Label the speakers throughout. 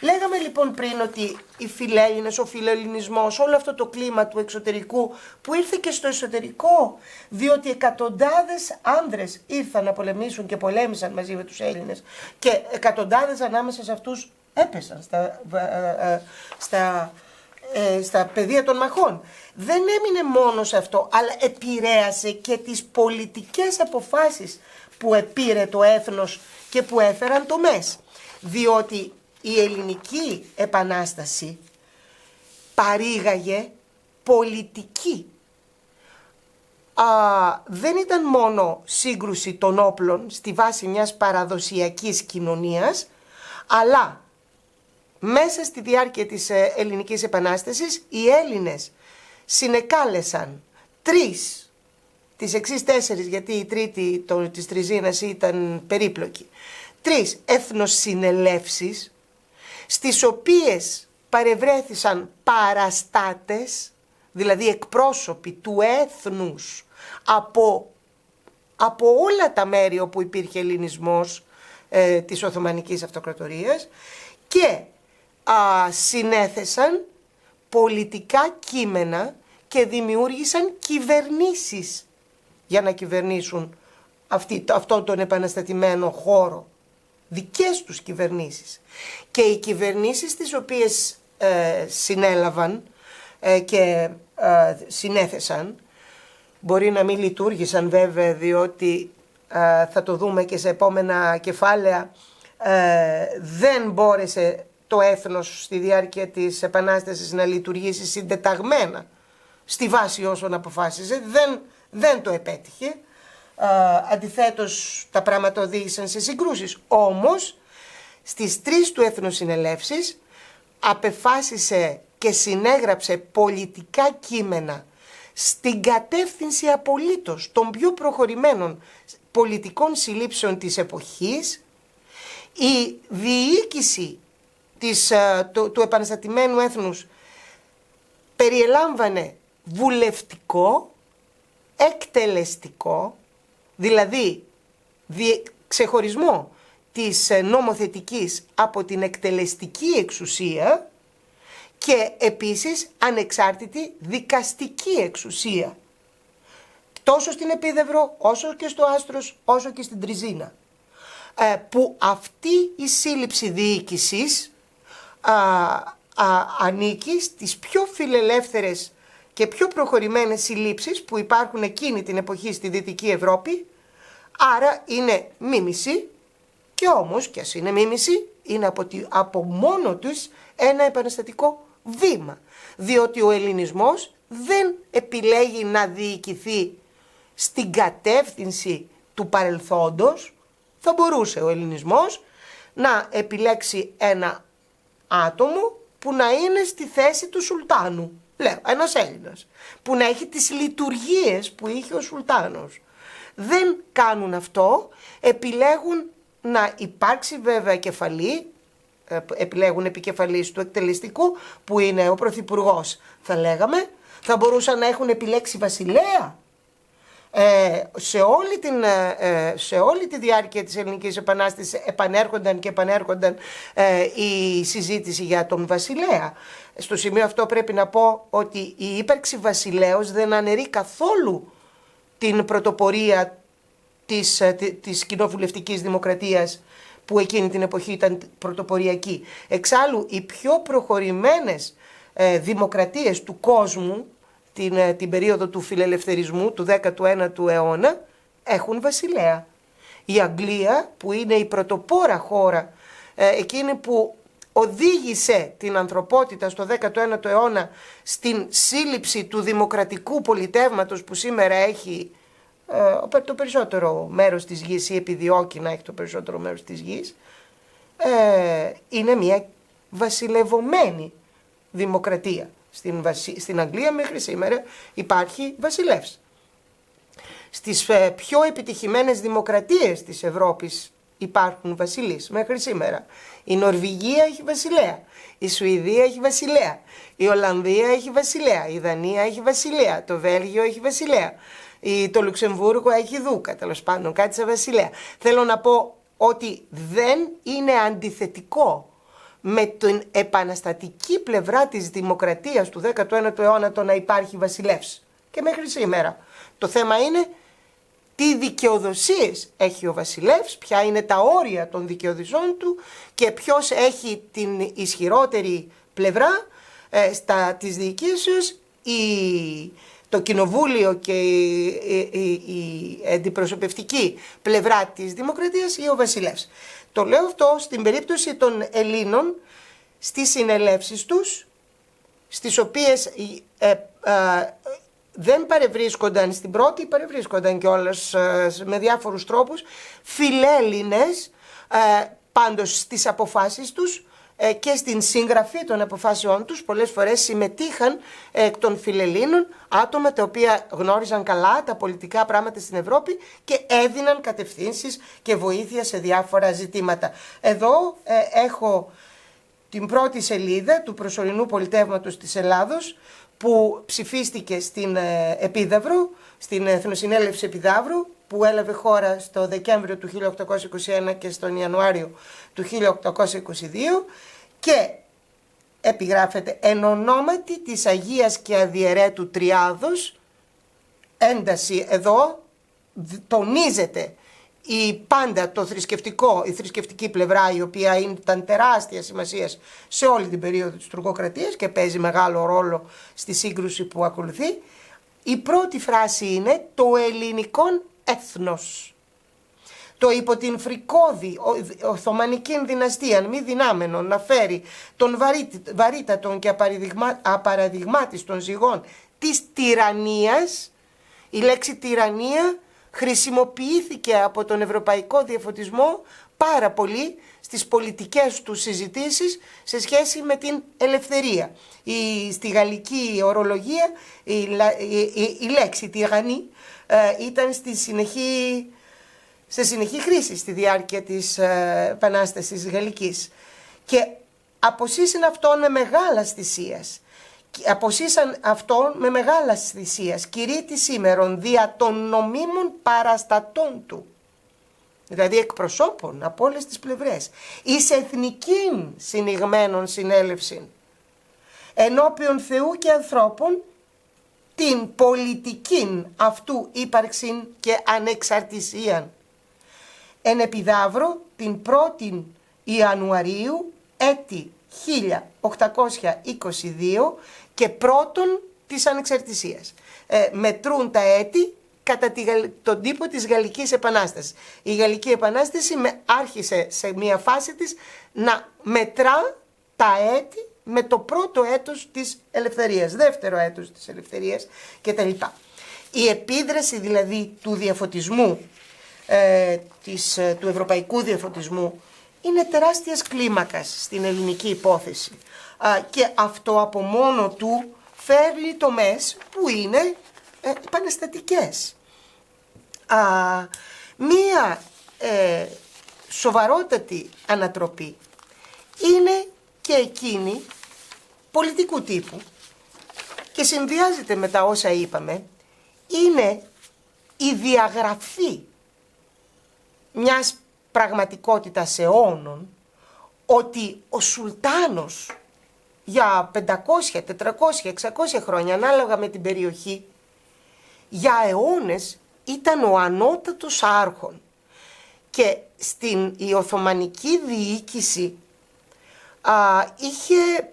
Speaker 1: Λέγαμε λοιπόν πριν ότι οι φιλέλληνες, ο φιλελληνισμός, όλο αυτό το κλίμα του εξωτερικού που ήρθε και στο εσωτερικό, διότι εκατοντάδες άνδρες ήρθαν να πολεμήσουν και πολέμησαν μαζί με τους Έλληνες και εκατοντάδες ανάμεσα σε αυτούς έπεσαν στα πεδία των μαχών. Δεν έμεινε μόνο σε αυτό, αλλά επηρέασε και τις πολιτικές αποφάσεις που επήρε το έθνος και που έφεραν τομές. Διότι η ελληνική επανάσταση παρήγαγε πολιτική. Δεν ήταν μόνο σύγκρουση των όπλων στη βάση μιας παραδοσιακής κοινωνίας, αλλά μέσα στη διάρκεια της ελληνικής επανάστασης οι Έλληνες συνεκάλεσαν τις εξής 4, γιατί η τρίτη της Τριζίνας ήταν περίπλοκη, 3 εθνοσυνελεύσεις, στις οποίες παρευρέθησαν παραστάτες, δηλαδή εκπρόσωποι του έθνους από όλα τα μέρη όπου υπήρχε ελληνισμός της Οθωμανικής Αυτοκρατορίας, και συνέθεσαν πολιτικά κείμενα και δημιούργησαν κυβερνήσεις για να κυβερνήσουν αυτόν τον επαναστατημένο χώρο. Δικές τους κυβερνήσεις. Και οι κυβερνήσεις τις οποίες συνέλαβαν και συνέθεσαν, μπορεί να μην λειτουργήσαν βέβαια, διότι θα το δούμε και σε επόμενα κεφάλαια, δεν μπόρεσε το έθνος στη διάρκεια της επανάστασης να λειτουργήσει συντεταγμένα στη βάση όσων αποφάσιζε, δεν το επέτυχε. Αντιθέτως τα πράγματα οδήγησαν σε συγκρούσεις. Όμως στις 3 του εθνοσυνελεύσεις απεφάσισε και συνέγραψε πολιτικά κείμενα στην κατεύθυνση απολύτως των πιο προχωρημένων πολιτικών συλλήψεων της εποχής. Η διοίκηση του επαναστατημένου έθνους περιελάμβανε βουλευτικό, εκτελεστικό, δηλαδή ξεχωρισμό της νομοθετικής από την εκτελεστική εξουσία, και επίσης ανεξάρτητη δικαστική εξουσία, τόσο στην Επίδευρο, όσο και στο Άστρος, όσο και στην Τριζίνα, που αυτή η σύλληψη διοίκησης ανήκει στις πιο φιλελεύθερες και πιο προχωρημένες συλλήψεις που υπάρχουν εκείνη την εποχή στη Δυτική Ευρώπη. Άρα είναι μίμηση, και όμως κι ας είναι μίμηση, είναι από μόνο τους ένα επαναστατικό βήμα, διότι ο ελληνισμός δεν επιλέγει να διοικηθεί στην κατεύθυνση του παρελθόντος. Θα μπορούσε ο ελληνισμός να επιλέξει ένα άτομο που να είναι στη θέση του Σουλτάνου, λέω ένας Έλληνας, που να έχει τις λειτουργίες που είχε ο Σουλτάνος. Δεν κάνουν αυτό, επιλέγουν να υπάρξει βέβαια κεφαλή, επιλέγουν επικεφαλής του εκτελεστικού που είναι ο πρωθυπουργός, θα λέγαμε. Θα μπορούσαν να έχουν επιλέξει βασιλέα. Σε όλη τη διάρκεια της Ελληνικής Επανάστασης επανέρχονταν η συζήτηση για τον βασιλέα. Στο σημείο αυτό πρέπει να πω ότι η ύπαρξη βασιλέως δεν αναιρεί καθόλου την πρωτοπορία της κοινοβουλευτικής δημοκρατίας, που εκείνη την εποχή ήταν πρωτοποριακή. Εξάλλου οι πιο προχωρημένες δημοκρατίες του κόσμου την περίοδο του φιλελευθερισμού του 19ου αιώνα έχουν βασιλέα. Η Αγγλία, που είναι η πρωτοπόρα χώρα, εκείνη που οδήγησε την ανθρωπότητα στο 19ο αιώνα στην σύλληψη του δημοκρατικού πολιτεύματος που σήμερα έχει το περισσότερο μέρος της γης, ή επιδιώκει να έχει το περισσότερο μέρος της γης, είναι μια βασιλευωμένη δημοκρατία. Στην Αγγλία μέχρι σήμερα υπάρχει βασιλεύς. Στις πιο επιτυχημένες δημοκρατίες της Ευρώπης υπάρχουν βασιλείς μέχρι σήμερα. Η Νορβηγία έχει βασιλέα, η Σουηδία έχει βασιλέα, η Ολλανδία έχει βασιλέα, η Δανία έχει βασιλέα, το Βέλγιο έχει βασιλέα, το Λουξεμβούργο έχει δούκα, τέλος πάντων κάτι σαν βασιλέα. Θέλω να πω ότι δεν είναι αντιθετικό με την επαναστατική πλευρά της δημοκρατίας του 19ου αιώνα το να υπάρχει βασιλεύς. Και μέχρι σήμερα. Το θέμα είναι τι δικαιοδοσίες έχει ο βασιλεύς, ποια είναι τα όρια των δικαιοδοσιών του και ποιος έχει την ισχυρότερη πλευρά της διοικήσεως, το κοινοβούλιο και η αντιπροσωπευτική πλευρά της δημοκρατίας ή ο βασιλεύς. Το λέω αυτό στην περίπτωση των Ελλήνων στις συνελεύσεις τους, στις οποίες δεν παρευρίσκονταν στην πρώτη, παρευρίσκονταν κιόλας με διάφορους τρόπους φιλέλληνες, πάντως στις αποφάσεις τους και στην συγγραφή των αποφάσεών τους πολλές φορές συμμετείχαν εκ των φιλελλήνων άτομα τα οποία γνώριζαν καλά τα πολιτικά πράγματα στην Ευρώπη και έδιναν κατευθύνσεις και βοήθεια σε διάφορα ζητήματα. Εδώ έχω την πρώτη σελίδα του προσωρινού πολιτεύματος της Ελλάδος που ψηφίστηκε στην Επίδαυρο, στην Εθνοσυνέλευση Επιδαύρου, που έλαβε χώρα στο Δεκέμβριο του 1821 και στον Ιανουάριο του 1822 και επιγράφεται εν ονόματι της Αγίας και Αδιαιρέτου Τριάδος. Ένταση εδώ τονίζεται πάντα η θρησκευτική πλευρά, η οποία ήταν τεράστια σημασίας σε όλη την περίοδο της τουρκοκρατίας και παίζει μεγάλο ρόλο στη σύγκρουση που ακολουθεί. Η πρώτη φράση είναι το ελληνικόν έθνος. Το υπό την φρικώδη Οθωμανική δυναστεία μη δυνάμενον να φέρει τον βαρύτατον και απαραδειγμάτιστον ζυγών της τυραννίας. Η λέξη τυραννία χρησιμοποιήθηκε από τον ευρωπαϊκό διαφωτισμό πάρα πολύ στις πολιτικές του συζητήσεις σε σχέση με την ελευθερία. Στη γαλλική ορολογία η λέξη τυραννή ήταν σε συνεχή χρήση στη διάρκεια της Επανάστασης Γαλλικής και αποσύσαν αυτόν με μεγάλας θυσίας. Αποσύσαν αυτόν με μεγάλας θυσίας, κηρύττει σήμερον δια των νομίμων παραστατών του, δηλαδή εκπροσώπων από όλες τις πλευρές, εις εθνικήν συνηγμένων συνέλευσιν, ενώπιον Θεού και ανθρώπων, την πολιτικήν αυτού ύπαρξην και ανεξαρτησίαν. Εν Επιδαύρο την 1η Ιανουαρίου έτη 1822 και πρώτον της ανεξαρτησίας. Μετρούν τα έτη κατά τον τύπο της Γαλλικής Επανάστασης. Η Γαλλική Επανάσταση άρχισε σε μια φάση της να μετρά τα έτη με το πρώτο έτος της ελευθερίας, δεύτερο έτος της ελευθερίας κτλ. Η επίδραση δηλαδή του διαφωτισμού, του ευρωπαϊκού διαφωτισμού, είναι τεράστιας κλίμακας στην ελληνική υπόθεση και αυτό από μόνο του φέρνει τομές που είναι επαναστατικές. Μία σοβαρότατη ανατροπή είναι και εκείνη πολιτικού τύπου και συνδυάζεται με τα όσα είπαμε, είναι η διαγραφή μιας πραγματικότητας αιώνων ότι ο Σουλτάνος για 500, 400, 600 χρόνια ανάλογα με την περιοχή για αιώνες ήταν ο ανώτατος άρχον και η Οθωμανική διοίκηση είχε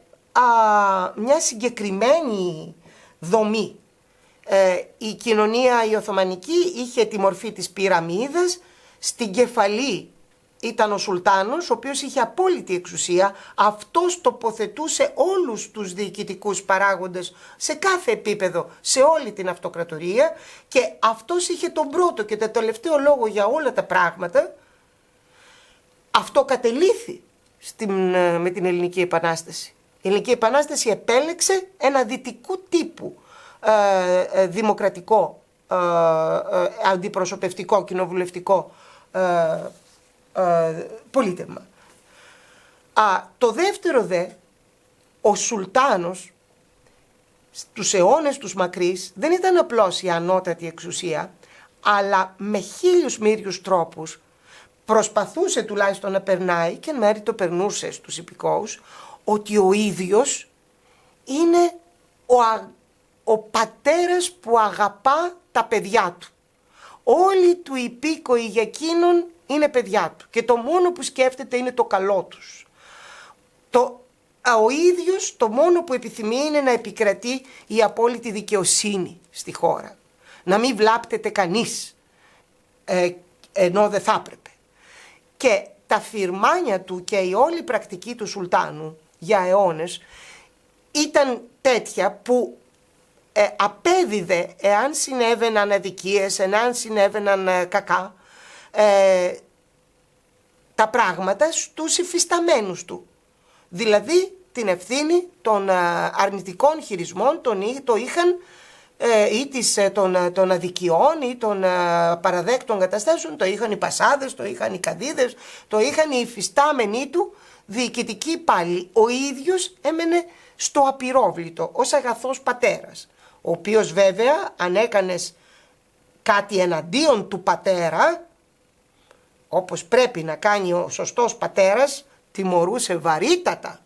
Speaker 1: μια συγκεκριμένη δομή. Η κοινωνία η Οθωμανική είχε τη μορφή της πυραμίδας, στην κεφαλή ήταν ο Σουλτάνος, ο οποίος είχε απόλυτη εξουσία, αυτός τοποθετούσε όλους τους διοικητικούς παράγοντες σε κάθε επίπεδο, σε όλη την αυτοκρατορία και αυτός είχε τον πρώτο και το τελευταίο λόγο για όλα τα πράγματα. Αυτό κατελήθη με την Ελληνική Επανάσταση. Η Ελληνική Επανάσταση επέλεξε ένα δυτικού τύπου δημοκρατικό, αντιπροσωπευτικό, κοινοβουλευτικό πολίτευμα. Το δεύτερο δε, ο Σουλτάνος στους αιώνες τους μακρύς δεν ήταν απλώς η ανώτατη εξουσία, αλλά με χίλιους μύριους τρόπους προσπαθούσε τουλάχιστον να περνάει, και εν μέρει το περνούσε στους υπηκόους, ότι ο ίδιος είναι ο πατέρας που αγαπά τα παιδιά του. Όλοι του υπήκοοι για εκείνον είναι παιδιά του και το μόνο που σκέφτεται είναι το καλό τους. Ο ίδιος το μόνο που επιθυμεί είναι να επικρατεί η απόλυτη δικαιοσύνη στη χώρα. Να μην βλάπτεται κανείς, ενώ δεν θα έπρεπε. Και τα φυρμάνια του και η όλη πρακτική του Σουλτάνου για αιώνες ήταν τέτοια που απέδιδε, εάν συνέβαιναν αδικίες, εάν συνέβαιναν κακά, τα πράγματα στους υφισταμένους του. Δηλαδή την ευθύνη των αρνητικών χειρισμών το είχαν ή των αδικιών ή των παραδέκτων καταστάσεων, το είχαν οι πασάδες, το είχαν οι καδίδες, το είχαν οι υφιστάμενοι του διοικητικοί υπάλληλοι. Ο ίδιος έμενε στο απειρόβλητο ως αγαθός πατέρας, ο οποίος βέβαια αν έκανες κάτι εναντίον του πατέρα, όπως πρέπει να κάνει ο σωστός πατέρας, τιμωρούσε βαρύτατα.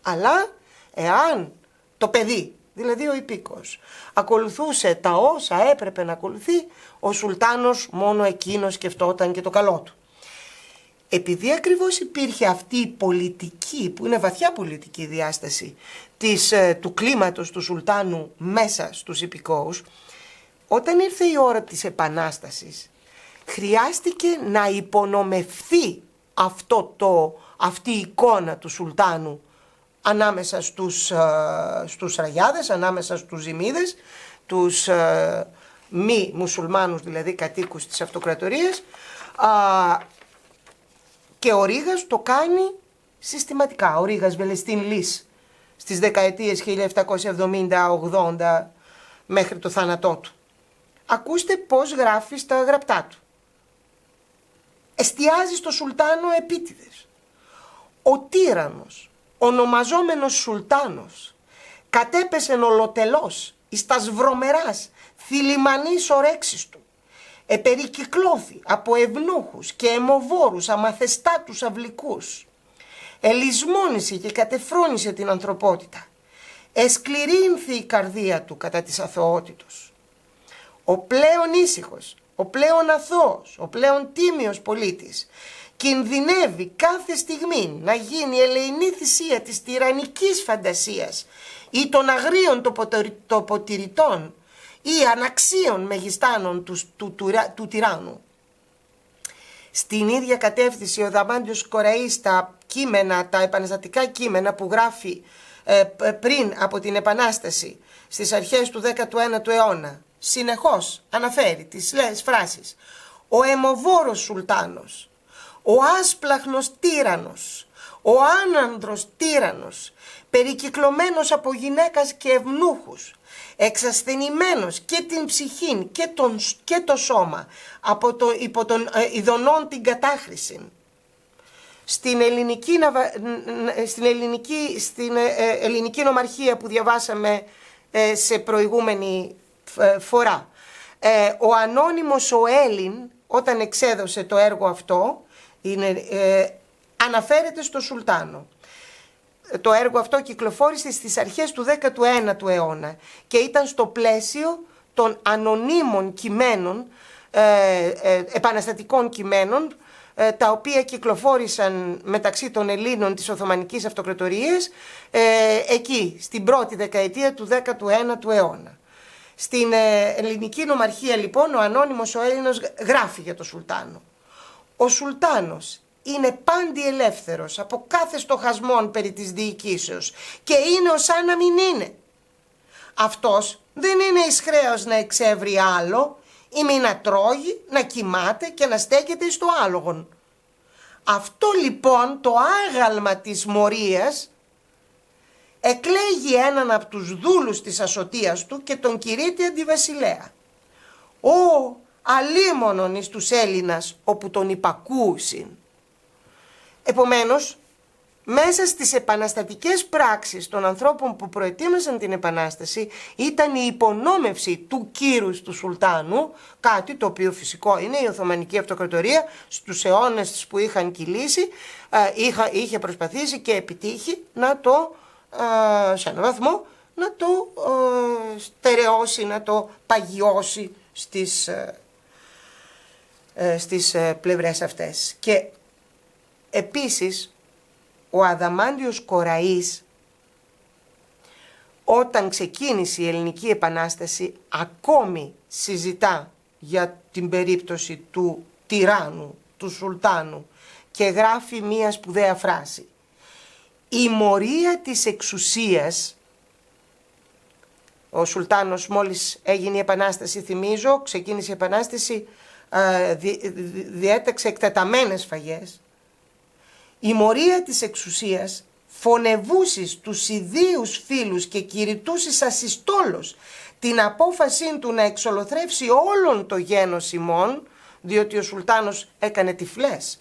Speaker 1: Αλλά εάν το παιδί, δηλαδή ο υπήκος, ακολουθούσε τα όσα έπρεπε να ακολουθεί, ο Σουλτάνος μόνο εκείνο σκεφτόταν και το καλό του. Επειδή ακριβώς υπήρχε αυτή η πολιτική, που είναι βαθιά πολιτική διάσταση του κλίματος του Σουλτάνου μέσα στους υπηκόους, όταν ήρθε η ώρα της Επανάστασης, χρειάστηκε να υπονομευθεί αυτή η εικόνα του Σουλτάνου ανάμεσα στους Ραγιάδες, ανάμεσα στους Ζημίδες, τους μη μουσουλμάνους δηλαδή κατοίκους της αυτοκρατορίας, και ο Ρήγας το κάνει συστηματικά. Ο Ρήγας Βελεστίν Λις στις δεκαετίες 1770-80 μέχρι το θάνατό του. Ακούστε πώς γράφει στα γραπτά του. Εστιάζει στο Σουλτάνο επίτηδες. Ο τύραννος, ονομαζόμενος Σουλτάνος, κατέπεσεν ολοτελώς εις τας βρωμεράς θηλυμανής ορέξης του. Επερικυκλώθη από ευνούχους και αιμοβόρους αμαθεστάτους αυλικούς. Ελισμόνησε και κατεφρόνησε την ανθρωπότητα. Εσκληρύνθη η καρδία του κατά της αθωότητος. Ο πλέον ήσυχος, ο πλέον αθώος, ο πλέον τίμιος πολίτης κινδυνεύει κάθε στιγμή να γίνει ελεηνή θυσία της τυραννικής φαντασίας ή των αγρίων τοποτηρητών ή αναξίων μεγιστάνων του τυράννου. Στην ίδια κατεύθυνση ο Δαμάντιος Κοραής τα επαναστατικά κείμενα που γράφει πριν από την Επανάσταση στις αρχές του 19ου αιώνα συνεχώς αναφέρει τις φράσεις «Ο αιμοβόρος Σουλτάνος», «Ο άσπλαχνος τύραννος», «Ο άνανδρος τύρανος», περικυκλωμένος από γυναίκας και ευνούχους, εξασθενημένος και την ψυχήν και το σώμα υπό των ειδονών την κατάχρηση. Στην ελληνική νομαρχία που διαβάσαμε σε προηγούμενη φορά, ο ανώνυμος ο Έλλην όταν εξέδωσε το έργο αυτό αναφέρεται στο Σουλτάνο. Το έργο αυτό κυκλοφόρησε στις αρχές του 19ου αιώνα και ήταν στο πλαίσιο των ανωνύμων κειμένων, επαναστατικών κειμένων, τα οποία κυκλοφόρησαν μεταξύ των Ελλήνων της Οθωμανικής Αυτοκρατορίας εκεί, στην πρώτη δεκαετία του 19ου αιώνα. Στην ελληνική νομαρχία λοιπόν ο ανώνυμος ο Έλληνος γράφει για το Σουλτάνο. Ο Σουλτάνος είναι πάντη ελεύθερος από κάθε στοχασμόν περί της διοικήσεως και είναι ως αν να μην είναι. Αυτός δεν είναι εις χρέος να εξεύρει άλλο ή μη να τρώγει, να κοιμάται και να στέκεται εις το άλογον. Αυτό λοιπόν το άγαλμα της μορίας εκλέγει έναν από τους δούλους της ασωτείας του και τον κηρύττει αντιβασιλέα. «Ω αλίμονον εις τους Έλληνας όπου τον υπακούουσιν». Επομένως, μέσα στις επαναστατικές πράξεις των ανθρώπων που προετοίμασαν την Επανάσταση ήταν η υπονόμευση του κύρους του Σουλτάνου, κάτι το οποίο φυσικό είναι. Η Οθωμανική Αυτοκρατορία στους αιώνες που είχαν κυλήσει είχε προσπαθήσει και επιτύχει να το, σε έναν βαθμό, να το στερεώσει, να το παγιώσει στις πλευρές αυτές. Και επίσης ο Αδαμάντιος Κοραής, όταν ξεκίνησε η Ελληνική Επανάσταση, ακόμη συζητά για την περίπτωση του τυράννου, του Σουλτάνου, και γράφει μία σπουδαία φράση: «Η μορία της εξουσίας». Ο Σουλτάνος μόλις έγινε η Επανάσταση, θυμίζω, ξεκίνησε η Επανάσταση, διέταξε εκτεταμένες φαγές. «Η μορία της εξουσίας φωνευούσης τους ιδίους φίλους και κηρυτούσης ασυστόλως την απόφασή του να εξολοθρεύσει όλον το γένος ημών», διότι ο Σουλτάνος έκανε τυφλές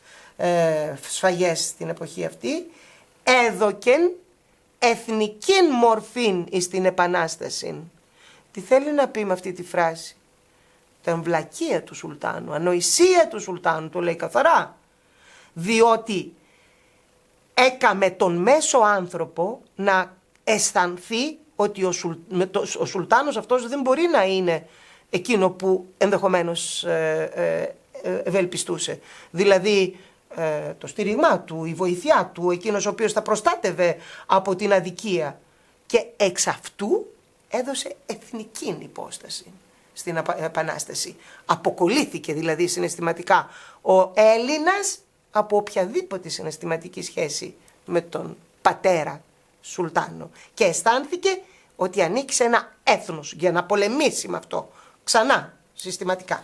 Speaker 1: σφαγές στην εποχή αυτή, «έδωκεν εθνικήν μορφήν εις την Επανάσταση». Τι θέλει να πει με αυτή τη φράση? Ήταν βλακεία του Σουλτάνου, ανοησία του Σουλτάνου, το λέει καθαρά, διότι έκαμε τον μέσο άνθρωπο να αισθανθεί ότι ο Σουλτάνος αυτός δεν μπορεί να είναι εκείνο που ενδεχομένως ευελπιστούσε. Δηλαδή το στήριγμά του, η βοηθειά του, εκείνος ο οποίος θα προστάτευε από την αδικία. Και εξ αυτού έδωσε εθνική υπόσταση στην Επανάσταση. Αποκολλήθηκε δηλαδή συναισθηματικά ο Έλληνας από οποιαδήποτε συναισθηματική σχέση με τον πατέρα Σουλτάνο και αισθάνθηκε ότι ανήκει σε ένα έθνος για να πολεμήσει με αυτό ξανά συστηματικά.